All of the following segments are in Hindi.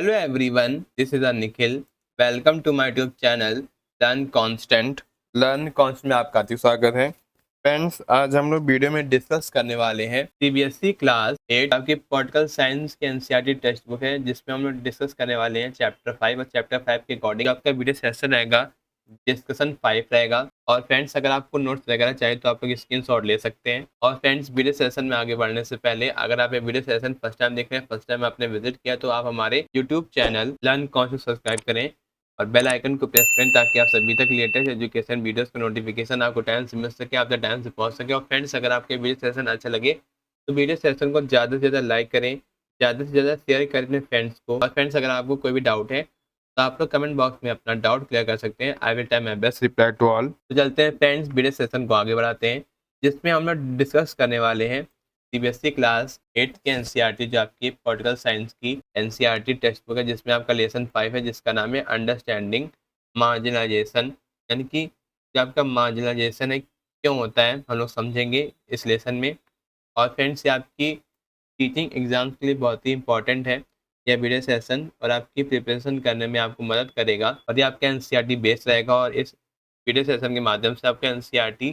Hello everyone, this is Nikhil. Welcome to my YouTube channel Learn Constant. Learn Constant में आपका हार्दिक स्वागत है। फ्रेंड्स, आज हम लोग वीडियो में डिस्कस करने वाले हैं सीबीएसई क्लास 8 आपकी पॉलिटिकल साइंस के एनसीईआरटी टेक्स्ट बुक है, जिसमें हम लोग डिस्कस करने वाले हैं चैप्टर 5 और चैप्टर 5 के अकॉर्डिंग आपका वीडियो सेशन रहेगा। डिस्कशन 5 रहेगा। और फ्रेंड्स, अगर आपको नोट्स वगैरह चाहिए तो आप लोग स्क्रीनशॉट ले सकते हैं। और फ्रेंड्स, वीडियो सेशन में आगे बढ़ने से पहले अगर आप ये वीडियो सेशन फर्स्ट टाइम देख रहे हैं, फर्स्ट टाइम आपने विजिट किया, तो आप हमारे YouTube channel learn concept subscribe करें और बेल आइकन को प्रेस करें, ताकि आप सभी तक लेटेस्ट एजुकेशन वीडियोस का नोटिफिकेशन आपको टाइम से मिल सके, आप तक टाइम से पहुंच सके। और फ्रेंड्स, अगर आपके वीडियो सेशन अच्छा लगे तो वीडियो सेशन को ज़्यादा से ज़्यादा लाइक करें, ज़्यादा से ज़्यादा शेयर करें अपने फ्रेंड्स को। और फ्रेंड्स, अगर आपको कोई भी डाउट है तो आप लोग कमेंट बॉक्स में अपना डाउट क्लियर कर सकते हैं। I will try my best reply to all. तो चलते हैं फ्रेंड्स, वीडियो सेशन को आगे बढ़ाते हैं, जिसमें हम लोग डिस्कस करने वाले हैं सीबीएसई क्लास 8 के एनसीईआरटी, जो आपकी पॉलिटिकल साइंस की एनसीईआरटी टेक्स्ट बुक है, जिसमें आपका लेसन 5 है, जिसका नाम है अंडरस्टैंडिंग मार्जिनलाइजेशन। यानी कि जो आपका मार्जिनलाइजेशन है क्यों होता है, हम लोग समझेंगे इस लेसन में। और फ्रेंड्स, ये आपकी टीचिंग एग्जाम्स के लिए बहुत ही इंपॉर्टेंट है यह वीडियो सेशन, और आपकी प्रिपरेशन करने में आपको मदद करेगा। और ये आपका एनसीईआरटी बेस्ड रहेगा, और इस वीडियो सेशन के माध्यम से आपका एनसीईआरटी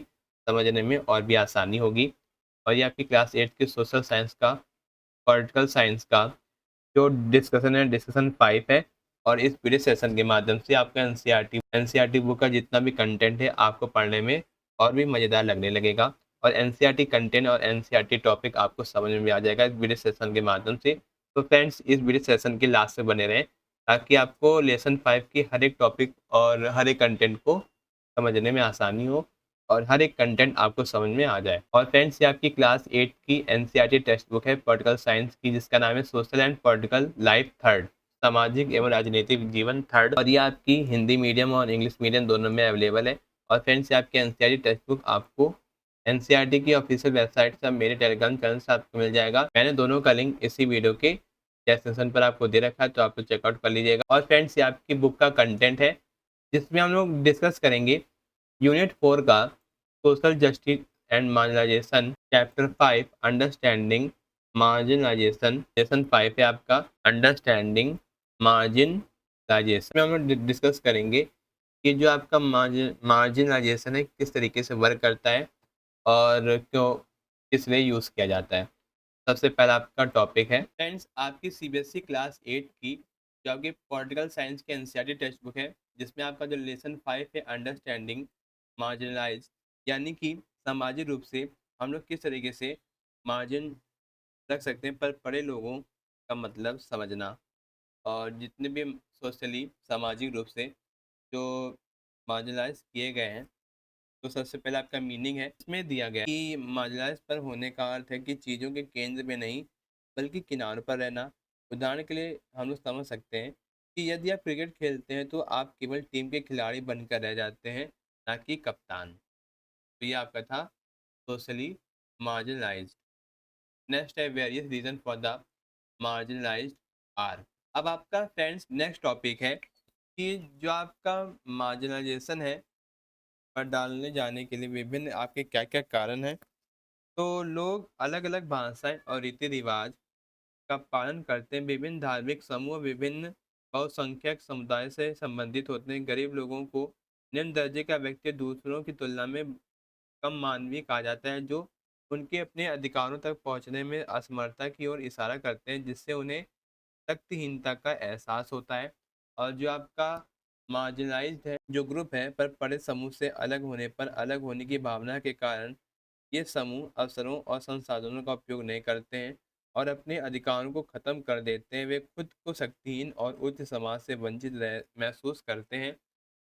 समझने में और भी आसानी होगी। और ये आपकी क्लास 8 की सोशल साइंस का, पॉलिटिकल साइंस का जो डिस्कशन है, डिस्कशन 5 है। और इस वीडियो सेशन के माध्यम से आपका एनसीईआरटी बुक का जितना भी कंटेंट है आपको पढ़ने में और भी मज़ेदार लगने लगेगा। और एनसीईआरटी कंटेंट और एनसीईआरटी टॉपिक आपको समझ में आ जाएगा इस वीडियो सेशन के माध्यम से। तो फ्रेंड्स, इस वीडियो सेशन के लास्ट से बने रहें, ताकि आपको लेसन 5 की हर एक टॉपिक और हर एक कंटेंट को समझने में आसानी हो और हर एक कंटेंट आपको समझ में आ जाए। और फ्रेंड्स, ये आपकी क्लास 8 की एनसीईआरटी टेक्स्ट बुक है पॉलिटिकल साइंस की, जिसका नाम है social and political life third, सामाजिक एवं राजनीतिक जीवन थर्ड। और ये आपकी हिंदी मीडियम और इंग्लिश मीडियम दोनों में अवेलेबल है। और फ्रेंड्स, ये आपकी एनसीईआरटी टेक्स्ट बुक आपको एनसीईआरटी की ऑफिशियल वेबसाइट से मेरे टेलीग्राम चैनल से आपको मिल जाएगा। मैंने दोनों का लिंक इसी वीडियो के डिस्क्रिप्शन पर आपको दे रखा है, तो आप लोग चेकआउट कर लीजिएगा। और फ्रेंड्स, ये आपकी बुक का कंटेंट है, जिसमें हम लोग डिस्कस करेंगे यूनिट 4 का social justice and marginalisation, chapter 5 understanding marginalisation. Lesson 5 है आपका अंडरस्टैंडिंग मार्जिनलाइजेशन में हम लोग डिस्कस करेंगे कि जो आपका मार्जिनलाइजेशन है किस तरीके से वर्क करता है और क्यों, किस लिए यूज़ किया जाता है। सबसे पहला आपका टॉपिक है फ्रेंड्स, आपकी सीबीएसई क्लास 8 की जो आपकी पॉलिटिकल साइंस की एनसीईआरटी टेक्स्ट बुक है, जिसमें आपका जो लेसन 5 है अंडरस्टैंडिंग मार्जिनलाइज, यानी कि सामाजिक रूप से हम लोग किस तरीके से मार्जिन रख सकते हैं, पर पढ़े लोगों का मतलब समझना। और जितने भी सोशली सामाजिक रूप से जो मार्जिनलाइज किए गए हैं, तो सबसे पहले आपका मीनिंग है इसमें दिया गया कि मार्जिनलाइज पर होने का अर्थ है कि चीज़ों के केंद्र में नहीं बल्कि किनारों पर रहना। उदाहरण के लिए हम लोग समझ सकते हैं कि यदि आप क्रिकेट खेलते हैं तो आप केवल टीम के खिलाड़ी बनकर रह जाते हैं, ना कि कप्तान। तो ये आपका था सोशली मार्जिनलाइज्ड। नेक्स्ट है various reason for the marginalised are. अब आपका फ्रेंड्स नेक्स्ट टॉपिक है कि जो आपका मार्जिनलाइजेशन है पर डालने जाने के लिए विभिन्न आपके क्या क्या कारण हैं। तो लोग अलग अलग भाषाएं और रीति रिवाज का पालन करते हैं। विभिन्न धार्मिक समूह विभिन्न बहुसंख्यक समुदाय से संबंधित होते हैं। गरीब लोगों को निम्न दर्जे का व्यक्ति दूसरों की तुलना में कम मानवीय कहा जाता है, जो उनके अपने अधिकारों तक पहुंचने में असमर्थता की ओर इशारा करते हैं, जिससे उन्हें शक्तिहीनता का एहसास होता है। और जो आपका मार्जिनलाइज्ड है जो ग्रुप है, पर बड़े समूह से अलग होने पर अलग होने की भावना के कारण ये समूह अवसरों और संसाधनों का उपयोग नहीं करते हैं और अपने अधिकारों को खत्म कर देते हैं। वे खुद को शक्तिहीन और उच्च समाज से वंचित महसूस करते हैं।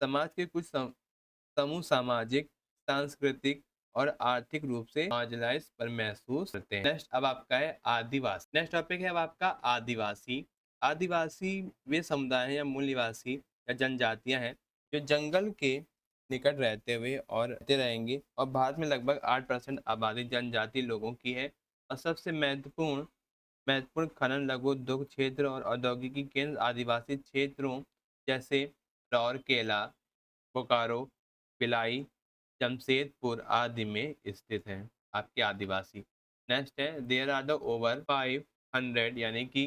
समाज के कुछ समूह सामाजिक, सांस्कृतिक और आर्थिक रूप से मार्जिनलाइज पर महसूस करते हैं। नेक्स्ट अब आपका है आदिवासी। नेक्स्ट टॉपिक है अब आपका आदिवासी। आदिवासी वे समुदाय हैं या मूल निवासी या जनजातियां हैं जो जंगल के निकट रहते हुए और रहते रहेंगे। और भारत में लगभग 8% आबादी जनजाति लोगों की है। और सबसे महत्वपूर्ण महत्वपूर्ण खनन, लघु उद्योग क्षेत्र और औद्योगिकी केंद्र आदिवासी क्षेत्रों जैसे राउरकेला, बोकारो, भिलाई, जमशेदपुर आदि में स्थित हैं आपके आदिवासी। नेक्स्ट है देयर आर द ओवर 500, यानी कि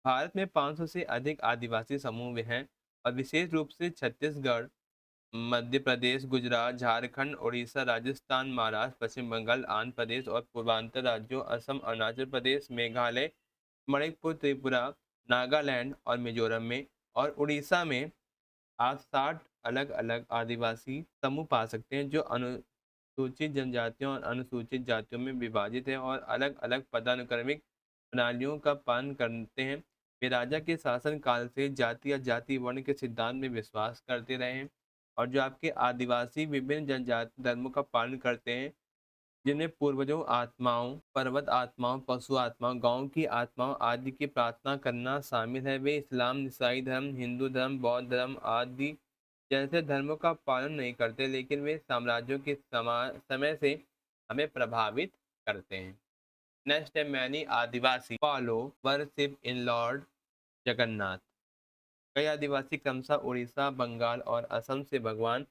भारत में 500 से अधिक आदिवासी समूह भी हैं और विशेष रूप से छत्तीसगढ़, मध्य प्रदेश, गुजरात, झारखंड, उड़ीसा, राजस्थान, महाराष्ट्र, पश्चिम बंगाल, आंध्र प्रदेश और पूर्वांचल राज्यों असम, अरुणाचल प्रदेश, मेघालय, मणिपुर, त्रिपुरा, नागालैंड और मिजोरम में और उड़ीसा में आप 60 अलग-अलग आदिवासी समूह पा सकते हैं जो अनुसूचित जनजातियों और अनुसूचित जातियों में विभाजित है और अलग-अलग पदानुक्रमिक प्रणालियों का पालन करते हैं। वे राजा के शासन काल से जाति या जाति वर्ण के सिद्धांत में विश्वास करते रहे हैं और जो आपके आदिवासी विभिन्न जनजाति धर्मों का पालन करते हैं, जिनमें पूर्वजों आत्माओं, पर्वत आत्माओं, पशु आत्माओं, गांव की आत्माओं आदि की प्रार्थना करना शामिल है। वे इस्लाम, ईसाई धर्म, हिंदू धर्म, बौद्ध धर्म आदि जैसे धर्मों का पालन नहीं करते, लेकिन वे साम्राज्यों के समय से हमें प्रभावित करते हैं। नेक्स्ट है many Adivasi follow worship in Lord Jagannath. कई आदिवासी क्रमशः उड़ीसा, बंगाल और असम से भगवान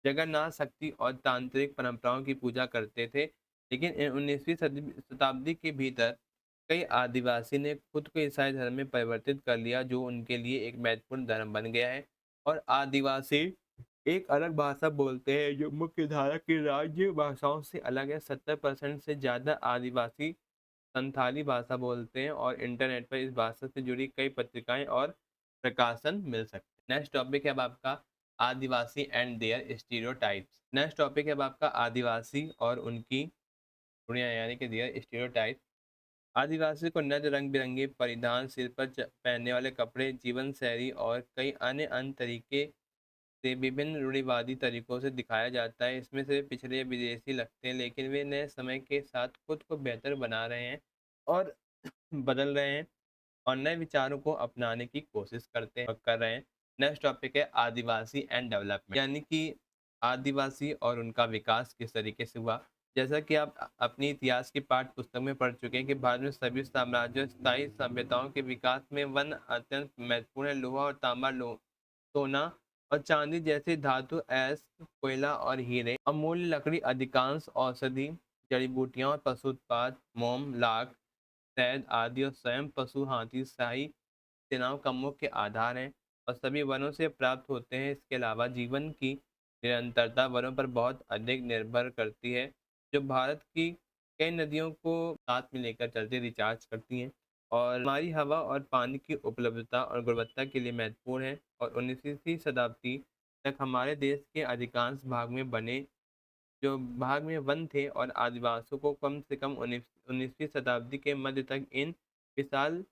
जगन्नाथ शक्ति और तांत्रिक परंपराओं की पूजा करते थे, लेकिन 19वीं शताब्दी के भीतर कई आदिवासी ने खुद को ईसाई धर्म में परिवर्तित कर लिया, जो उनके लिए एक महत्वपूर्ण धर्म बन गया है। और आदिवासी एक अलग भाषा बोलते हैं जो मुख्य धारा की राज्य भाषाओं से अलग है। 70% से ज़्यादा आदिवासी संथाली भाषा बोलते हैं और इंटरनेट पर इस भाषा से जुड़ी कई पत्रिकाएं और प्रकाशन मिल सकते हैं। नेक्स्ट टॉपिक है अब आपका Adivasi and their stereotypes. Next topic है अब आपका आदिवासी और उनकी दुनिया यानी कि देयर स्टीरियोटाइप। आदिवासी को नृत्य, रंग बिरंगे परिधान, सिर पर पहनने वाले कपड़े, जीवन शैली और कई अन्य तरीके से विभिन्न रूढ़िवादी तरीकों से दिखाया जाता है। इसमें से पिछड़े विदेशी लगते हैं, लेकिन वे नए समय के साथ खुद को बेहतर बना रहे हैं और बदल रहे हैं और नए विचारों को अपनाने की कोशिश करते हैं और कर रहे हैं। नेक्स्ट टॉपिक है आदिवासी एंड डेवलपमेंट, यानी कि आदिवासी और उनका विकास किस तरीके से हुआ। जैसा कि आप अपनी इतिहास की पाठ्य पुस्तक में पढ़ चुके हैं कि भारत में सभी साम्राज्य स्थायी सभ्यताओं के विकास में वन अत्यंत महत्वपूर्ण है। लोहा और तांबा, सोना और चांदी जैसे धातु, ऐस, कोयला और हीरे, अमूल्य लकड़ी, अधिकांश औषधि, जड़ी बूटियां और पशु उत्पाद, मोम, लाख, शहद आदि और स्वयं पशु, हाथी, शाही सेनाओं का मुख्य आधार हैं और सभी वनों से प्राप्त होते हैं। इसके अलावा जीवन की निरंतरता वनों पर बहुत अधिक निर्भर करती है, जो भारत की कई नदियों को साथ में लेकर चलती रिचार्ज करती हैं और हमारी हवा और पानी की उपलब्धता और गुणवत्ता के लिए महत्वपूर्ण है। और 19वीं शताब्दी तक हमारे देश के अधिकांश भाग में बने जो भाग में वन थे और आदिवासियों को कम से कम 19वीं शताब्दी के मध्य तक इन विशाल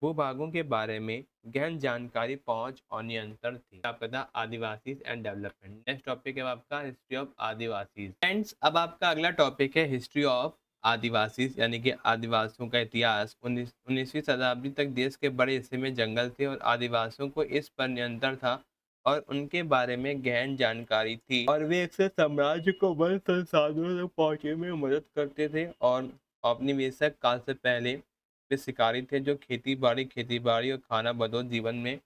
भूभागों के बारे में गहन जानकारी, पहुंच और नियंत्रण थी। आपका था आदिवासी एंड डेवलपमेंट। नेक्स्ट टॉपिक है आपका हिस्ट्री ऑफ आदिवासी। फ्रेंड्स, अब आपका अगला टॉपिक है हिस्ट्री ऑफ आदिवासी, यानी कि आदिवासियों का इतिहास। 19वीं शताब्दी तक देश के बड़े हिस्से में जंगल थे और आदिवासियों को इस पर नियंत्रण था और उनके बारे में गहन जानकारी थी और वे अक्सर साम्राज्य को वन संसाधनों तक पहुंचने में मदद करते थे और औपनिवेशिक काल से पहले वे शिकारी थे जो खेती बाड़ी और खाना बदोश जीवन में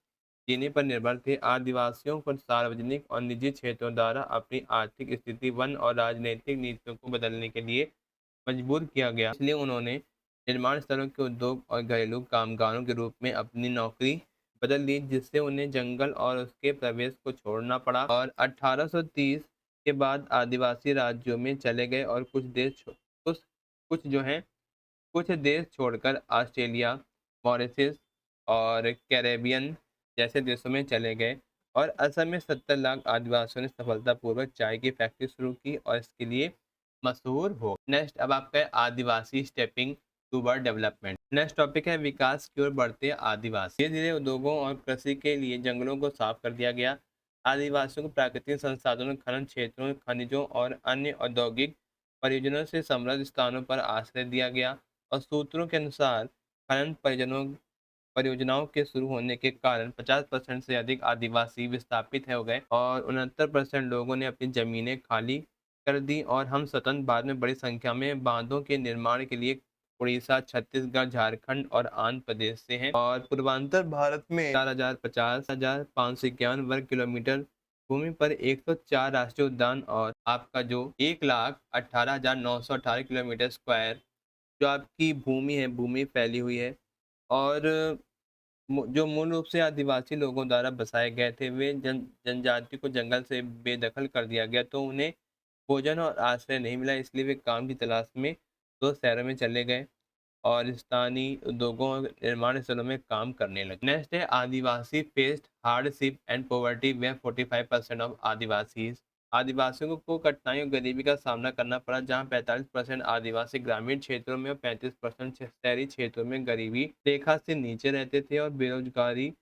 जीने पर निर्भर थे। आदिवासियों को सार्वजनिक और निजी क्षेत्रों द्वारा अपनी आर्थिक स्थिति, वन और राजनीतिक नीतियों को बदलने के लिए मजबूर किया गया, इसलिए उन्होंने निर्माण स्थलों के उद्योग और घरेलू कामगारों के रूप में अपनी नौकरी बदल ली, जिससे उन्हें जंगल और उसके प्रवेश को छोड़ना पड़ा और 1830 के बाद आदिवासी राज्यों में चले गए और कुछ जो हैं कुछ देश छोड़कर ऑस्ट्रेलिया, मॉरिशस और कैरेबियन जैसे देशों में चले गए और असम में 70 लाख आदिवासियों ने सफलतापूर्वक चाय की फैक्ट्री शुरू की और इसके लिए मशहूर हो। नेक्स्ट अब आपका है Adivasi stepping toward development. Next topic है विकास की ओर बढ़ते आदिवासी। धीरे धीरे उद्योगों और कृषि के लिए जंगलों को साफ कर दिया गया। आदिवासियों को प्राकृतिक संसाधनों, खनन क्षेत्रों, खनिजों और अन्य औद्योगिक परियोजनाओं से समृद्ध स्थानों पर आश्रय दिया गया और सूत्रों के अनुसार खनन परियोजनाओं के शुरू होने के कारण 50% से अधिक आदिवासी विस्थापित हो गए और 69% लोगों ने अपनी जमीनें खाली कर दी और हम स्वतंत्र भारत में बड़ी संख्या में बांधों के निर्माण के लिए उड़ीसा, छत्तीसगढ़, झारखंड और आंध्र प्रदेश से हैं और पूर्वांचल भारत में 4,50,551 वर्ग किलोमीटर भूमि पर 104 राष्ट्रीय उद्यान और आपका जो 1,18,918 किलोमीटर स्क्वायर जो आपकी भूमि है, भूमि फैली हुई है और जो मूल रूप से आदिवासी लोगों द्वारा बसाए गए थे, वे जनजाति को जंगल से बेदखल कर दिया गया, तो उन्हें भोजन और आश्रय नहीं मिला, इसलिए वे काम की तलाश में दो शहरों में चले गए और स्थानीय उद्योगों और निर्माण स्थलों में काम करने लगे। नेक्स्ट है Adivasi faced hardship and poverty where 45% of आदिवासियों को कठिनाइयों और गरीबी का सामना करना पड़ा, जहां 45% आदिवासी ग्रामीण क्षेत्रों में और 35% शहरी क्षेत्रों में गरीबी रेखा से नीचे रहते थे और बेरोजगारी,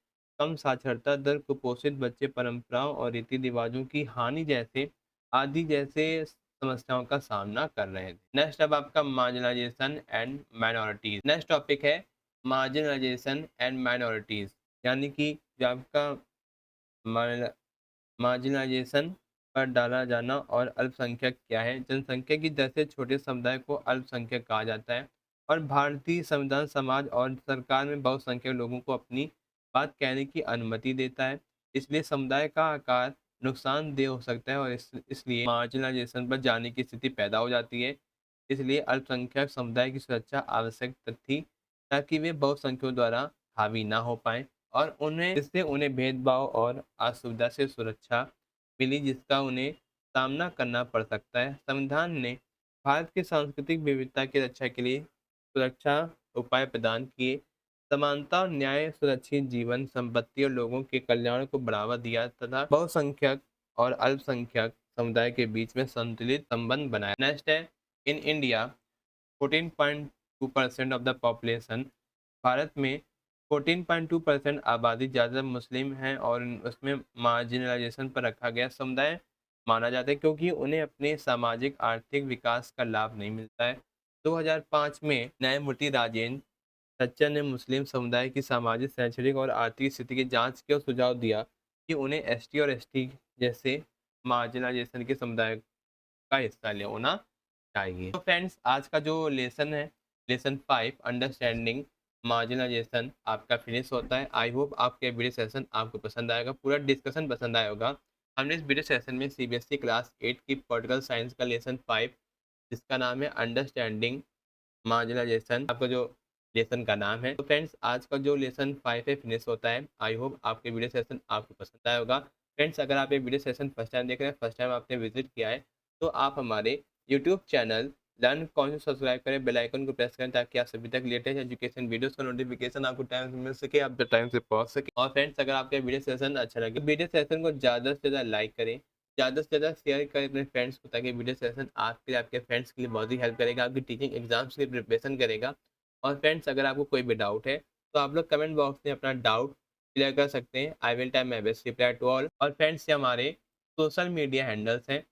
कम साक्षरता दर, कुपोषित बच्चे, परंपराओं और रीति रिवाजों की हानि जैसे समस्याओं का सामना कर रहे थे। नेक्स्ट अब आपका marginalisation and minorities. Next topic है मार्जिनलाइजेशन एंड माइनॉरिटीज, यानी कि जो आपका मार्जिनलाइजेशन पर डाला जाना और अल्पसंख्यक क्या है। जनसंख्या की दर से छोटे समुदाय को अल्पसंख्यक कहा जाता है और भारतीय संविधान समाज और सरकार में बहुसंख्यक लोगों को अपनी बात कहने की अनुमति देता है। इसलिए समुदाय का आकार नुकसानदेह हो सकता है और इसलिए मार्जिनलाइजेशन पर जाने की स्थिति पैदा हो जाती है। इसलिए अल्पसंख्यक समुदाय की सुरक्षा आवश्यक थी, ताकि वे बहुसंख्यकों द्वारा हावी ना हो पाए और उन्हें भेदभाव और असुविधा से सुरक्षा मिली, जिसका उन्हें सामना करना पड़ सकता है। संविधान ने भारत की सांस्कृतिक विविधता की रक्षा के लिए सुरक्षा उपाय प्रदान किए। समानता और न्याय, सुरक्षित जीवन, संपत्ति और लोगों के कल्याण को बढ़ावा दिया तथा बहुसंख्यक और अल्पसंख्यक समुदाय के बीच में संतुलित संबंध बनाया। नेक्स्ट है in India 14.2% of the population. Bharat में 14.2% आबादी ज़्यादातर मुस्लिम हैं और उसमें मार्जिनलाइजेशन पर रखा गया समुदाय माना जाता है, क्योंकि उन्हें अपने सामाजिक आर्थिक विकास का लाभ नहीं मिलता है। 2005 में न्यायमूर्ति राजेंद्र सच्चर ने मुस्लिम समुदाय की सामाजिक, शैक्षणिक और आर्थिक स्थिति की जांच की और सुझाव दिया कि उन्हें एसटी और एसटी जैसे मार्जिनलाइजेशन के समुदाय का हिस्सा ले होना चाहिए। तो फ्रेंड्स, आज का जो लेसन है, लेसन 5 अंडरस्टैंडिंग मार्जिनलाइजेशन, आपका फिनिश होता है। आई होप आपके वीडियो सेशन आपको पसंद आएगा, पूरा डिस्कशन पसंद आया होगा। हमने इस वीडियो सेशन में सीबीएसई क्लास 8 की पॉलिटिकल साइंस का लेसन 5, जिसका नाम है अंडरस्टैंडिंग मार्जिनलाइजेशन, आपका जो लेसन का नाम है। तो फ्रेंड्स, आज का जो लेसन 5 है फिनिश होता है। आई होप आपके वीडियो सेशन आपको पसंद आया होगा। फ्रेंड्स, अगर आप ये वीडियो सेशन फर्स्ट टाइम देख रहे हैं, फर्स्ट टाइम आपने विजिट किया है, तो आप हमारे यूट्यूब चैनल लर्न कौन सब्सक्राइब करें, बेल आइकन को प्रेस करें, ताकि आप सभी तक लेटेस्ट एजुकेशन वीडियोस का नोटिफिकेशन आपको टाइम से मिल सके, आप टाइम से पहुंच सके। और फ्रेंड्स, अगर आपका वीडियो सेशन अच्छा लगे, वीडियो सेशन को ज़्यादा से ज़्यादा लाइक करें, ज़्यादा से ज़्यादा शेयर करें अपने फ्रेंड्स को, ताकि वीडियो सेशन आपके फ्रेंड्स के लिए बहुत ही हेल्प करेगा, आपकी टीचिंग एग्जाम्स की प्रिपरेशन करेगा। और फ्रेंड्स, अगर आपको कोई भी डाउट है, तो आप लोग कमेंट बॉक्स में अपना डाउट क्लियर कर सकते हैं। I will time my best reply to all. और फ्रेंड्स, ये हमारे सोशल मीडिया हैंडल्स हैं।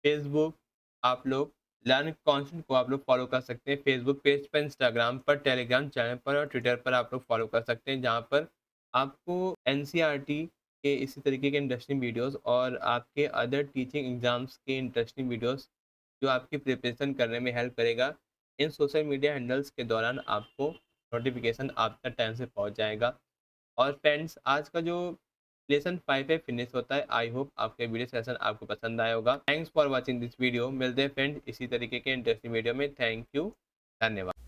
फेसबुक, आप लोग लर्न कॉन्सेंट को आप लोग फॉलो कर सकते हैं फेसबुक पेज पर, इंस्टाग्राम पर, टेलीग्राम चैनल पर और ट्विटर पर आप लोग फॉलो कर सकते हैं, जहाँ पर आपको एनसीईआरटी के इसी तरीके के इंटरेस्टिंग वीडियोस और आपके अदर टीचिंग एग्जाम्स के इंटरेस्टिंग वीडियोस जो आपकी प्रिपरेशन करने में हेल्प करेगा, इन सोशल मीडिया हैंडल्स के दौरान आपको नोटिफिकेशन आप तक टाइम से पहुंच जाएगा। और फ्रेंड्स, आज का जो लेसन 5 है फिनिश होता है। आई होप आपके वीडियो सेशन आपको पसंद आया होगा। Thanks for watching this video. मिलते हैं फ्रेंड्स इसी तरीके के इंटरेस्टिंग वीडियो में। थैंक यू, धन्यवाद।